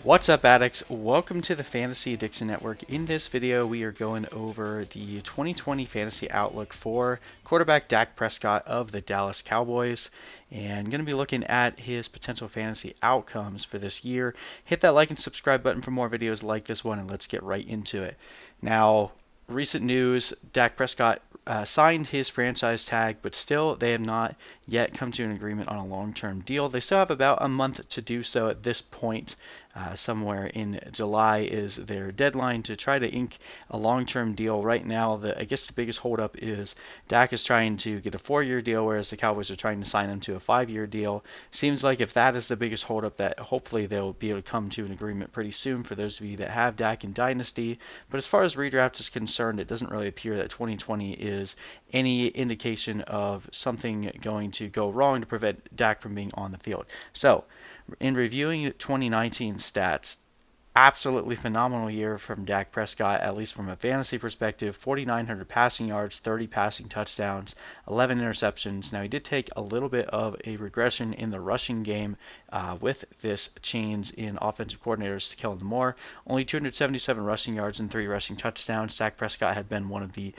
What's up, addicts? Welcome to the Fantasy Addiction Network. In this video, we are going over the 2020 fantasy outlook for quarterback Dak Prescott of the Dallas Cowboys, and going to be looking at his potential fantasy outcomes for this year. Hit that like and subscribe button for more videos like this one, and let's get right into it. Now, recent news, Dak Prescott signed his franchise tag, but still they have not yet come to an agreement on a long-term deal. They still have about a month to do so at this point. Somewhere in July is their deadline to try to ink a long-term deal. Right now, I guess the biggest holdup is Dak is trying to get a 4-year deal, whereas the Cowboys are trying to sign him to a 5-year deal. Seems like if that is the biggest holdup, that hopefully they'll be able to come to an agreement pretty soon for those of you that have Dak in Dynasty. But as far as redraft is concerned, it doesn't really appear that 2020 is any indication of something going to go wrong to prevent Dak from being on the field. So, in reviewing 2019 stats, absolutely phenomenal year from Dak Prescott, at least from a fantasy perspective. 4,900 passing yards, 30 passing touchdowns, 11 interceptions. Now, he did take a little bit of a regression in the rushing game with this change in offensive coordinators to Kellen Moore. Only 277 rushing yards and 3 rushing touchdowns. Dak Prescott had been one of the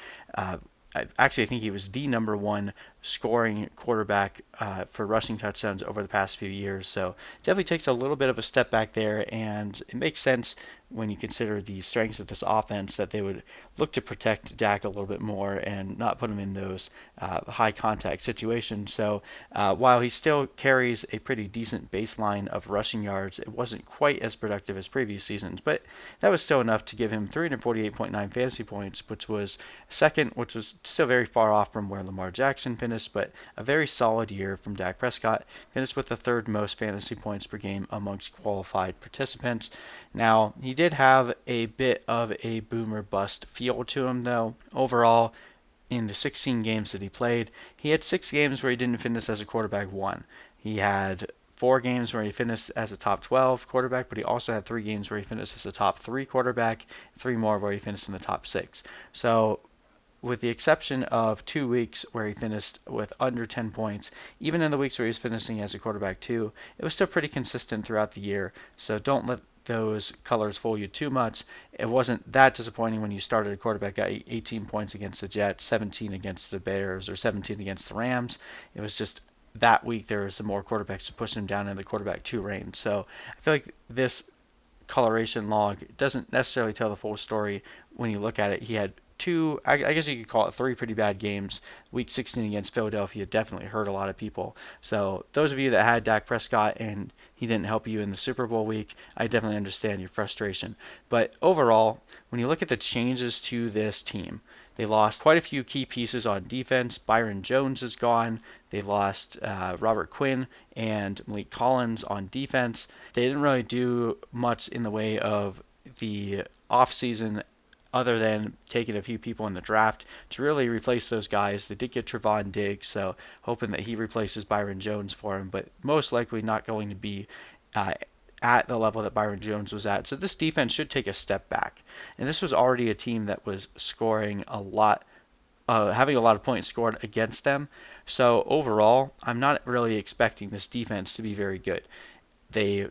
actually, I think he was the number one scoring quarterback for rushing touchdowns over the past few years. So definitely takes a little bit of a step back there, and it makes sense when you consider the strengths of this offense that they would look to protect Dak a little bit more and not put him in those high contact situations. So while he still carries a pretty decent baseline of rushing yards, it wasn't quite as productive as previous seasons, but that was still enough to give him 348.9 fantasy points, which was second, which was still very far off from where Lamar Jackson finished, but a very solid year from Dak Prescott. Finished with the third most fantasy points per game amongst qualified participants. Now, he did have a bit of a boomer bust feel to him, though. Overall, in the 16 games that he played, he had 6 games where he didn't finish as a quarterback 1. He had 4 games where he finished as a top 12 quarterback, but he also had 3 games where he finished as a top 3 quarterback, 3 more where he finished in the top 6. So, with the exception of 2 weeks where he finished with under 10 points, even in the weeks where he was finishing as a quarterback 2, it was still pretty consistent throughout the year. So don't let those colors fool you too much. It wasn't that disappointing when you started a quarterback got 18 points against the Jets, 17 against the Bears, or 17 against the Rams. It was just that week there were some more quarterbacks to push him down in the quarterback 2 range. So I feel like this coloration log doesn't necessarily tell the full story when you look at it. He had 2, I guess you could call it 3 pretty bad games. Week 16 against Philadelphia definitely hurt a lot of people. So those of you that had Dak Prescott and he didn't help you in the Super Bowl week, I definitely understand your frustration. But overall, when you look at the changes to this team, they lost quite a few key pieces on defense. Byron Jones is gone. They lost Robert Quinn and Malik Collins on defense. They didn't really do much in the way of the offseason other than taking a few people in the draft to really replace those guys. They did get Trevon Diggs, so hoping that he replaces Byron Jones for him, but most likely not going to be at the level that Byron Jones was at. So this defense should take a step back. And this was already a team that was scoring a lot, having a lot of points scored against them. So overall, I'm not really expecting this defense to be very good. They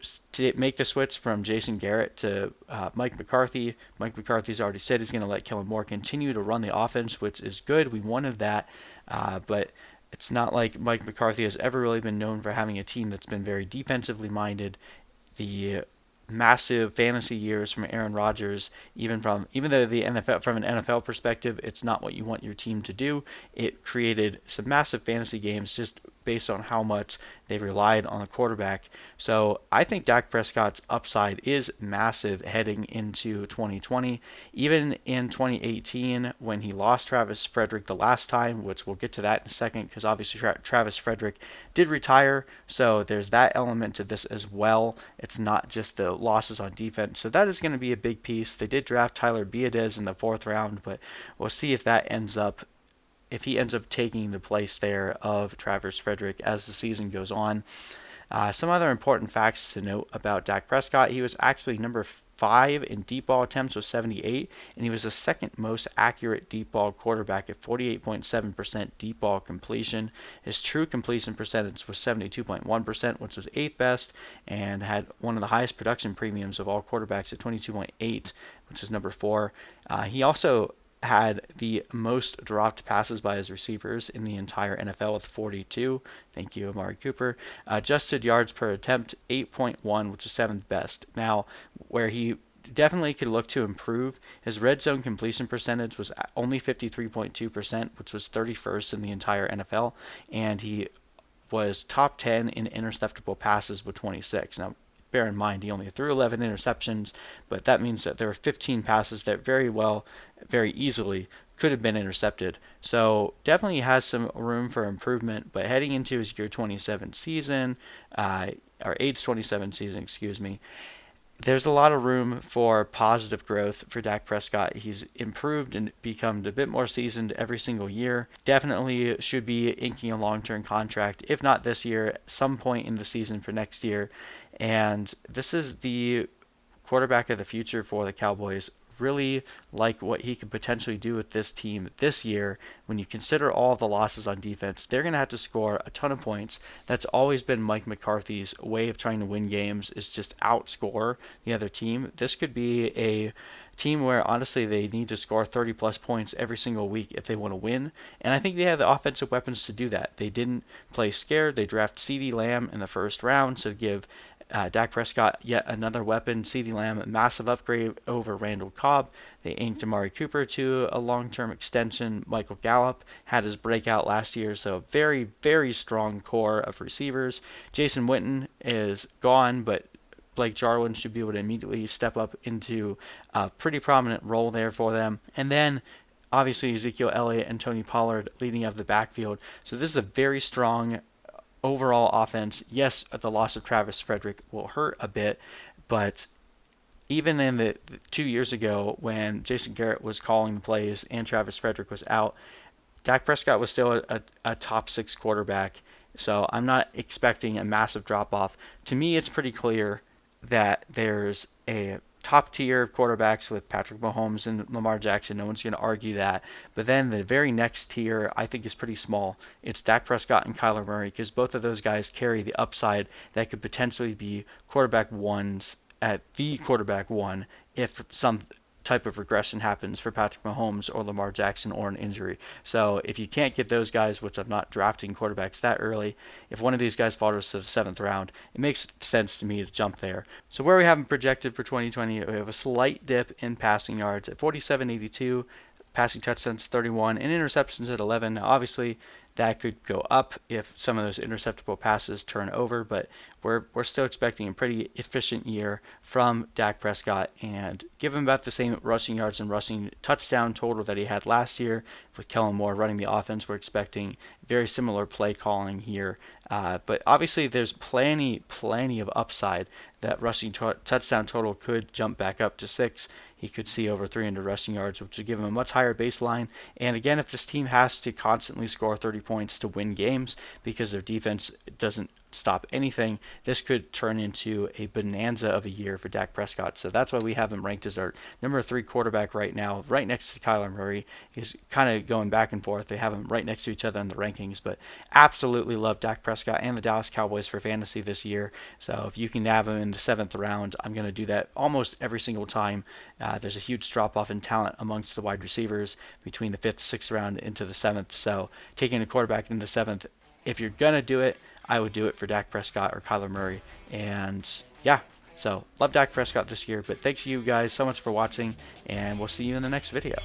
make the switch from Jason Garrett to Mike McCarthy. Mike McCarthy's already said he's going to let Kellen Moore continue to run the offense, which is good. We wanted that, but it's not like Mike McCarthy has ever really been known for having a team that's been very defensively minded. The massive fantasy years from Aaron Rodgers, even though the NFL, from an NFL perspective, it's not what you want your team to do. It created some massive fantasy games just based on how much they relied on the quarterback. So I think Dak Prescott's upside is massive heading into 2020. Even in 2018, when he lost Travis Frederick the last time, which we'll get to that in a second, because obviously Travis Frederick did retire, so there's that element to this as well. It's not just the losses on defense. So that is going to be a big piece. They did draft Tyler Biadasz in the 4th round, but we'll see if he ends up taking the place there of Travis Frederick as the season goes on. Some other important facts to note about Dak Prescott: he was actually number 5 in deep ball attempts with 78, and he was the second most accurate deep ball quarterback at 48.7% deep ball completion. His true completion percentage was 72.1%, which was 8th best, and had one of the highest production premiums of all quarterbacks at 22.8, which is number 4. He also had the most dropped passes by his receivers in the entire NFL with 42. Thank you, Amari Cooper. Adjusted yards per attempt, 8.1, which is 7th best. Now, where he definitely could look to improve, his red zone completion percentage was only 53.2%, which was 31st in the entire NFL, and he was top 10 in interceptable passes with 26. Now, bear in mind, he only threw 11 interceptions, but that means that there were 15 passes that very easily could have been intercepted. So definitely has some room for improvement, but heading into his year 27 season, or age 27 season, excuse me, there's a lot of room for positive growth for Dak Prescott. He's improved and become a bit more seasoned every single year. Definitely should be inking a long-term contract, if not this year, at some point in the season for next year. And this is the quarterback of the future for the Cowboys. Really like what he could potentially do with this team this year. When you consider all the losses on defense, they're going to have to score a ton of points. That's always been Mike McCarthy's way of trying to win games, is just outscore the other team. This could be a team where honestly they need to score 30 plus points every single week if they want to win, and I think they have the offensive weapons to do that. They didn't play scared. They draft CeeDee Lamb in the first round to give Dak Prescott yet another weapon. CeeDee Lamb, a massive upgrade over Randall Cobb. They inked Amari Cooper to a long-term extension. Michael Gallup had his breakout last year, so very, very strong core of receivers. Jason Witten is gone, but Blake Jarwin should be able to immediately step up into a pretty prominent role there for them. And then obviously Ezekiel Elliott and Tony Pollard leading up the backfield. So this is a very strong overall offense. Yes, the loss of Travis Frederick will hurt a bit, but even in the 2 years ago when Jason Garrett was calling the plays and Travis Frederick was out, Dak Prescott was still a top 6 quarterback. So I'm not expecting a massive drop off. To me, it's pretty clear that there's a top tier of quarterbacks with Patrick Mahomes and Lamar Jackson. No one's going to argue that. But then the very next tier I think is pretty small. It's Dak Prescott and Kyler Murray, because both of those guys carry the upside that could potentially be quarterback ones at the quarterback one if some type of regression happens for Patrick Mahomes or Lamar Jackson or an injury. So if you can't get those guys, which I'm not drafting quarterbacks that early, if one of these guys falls to the 7th round, it makes sense to me to jump there. So where we have them projected for 2020, we have a slight dip in passing yards at 47.82, passing touchdowns 31, and interceptions at 11. Now obviously that could go up if some of those interceptable passes turn over, but we're still expecting a pretty efficient year from Dak Prescott, and give him about the same rushing yards and rushing touchdown total that he had last year. With Kellen Moore running the offense, we're expecting very similar play calling here. But obviously there's plenty of upside. That rushing touchdown total could jump back up to 6. He could see over 300 rushing yards, which would give him a much higher baseline. And again, if this team has to constantly score 30 points to win games because their defense doesn't stop anything, this could turn into a bonanza of a year for Dak Prescott. So that's why we have him ranked as our number 3 quarterback right now, right next to Kyler Murray. He's kind of going back and forth. They have them right next to each other in the rankings, but absolutely love Dak Prescott and the Dallas Cowboys for fantasy this year. So if you can have him in the 7th round, I'm going to do that almost every single time. There's a huge drop off in talent amongst the wide receivers between the 5th, 6th round into the 7th. So taking a quarterback in the 7th, if you're going to do it, I would do it for Dak Prescott or Kyler Murray. And yeah, so love Dak Prescott this year. But thanks you guys so much for watching, and we'll see you in the next video.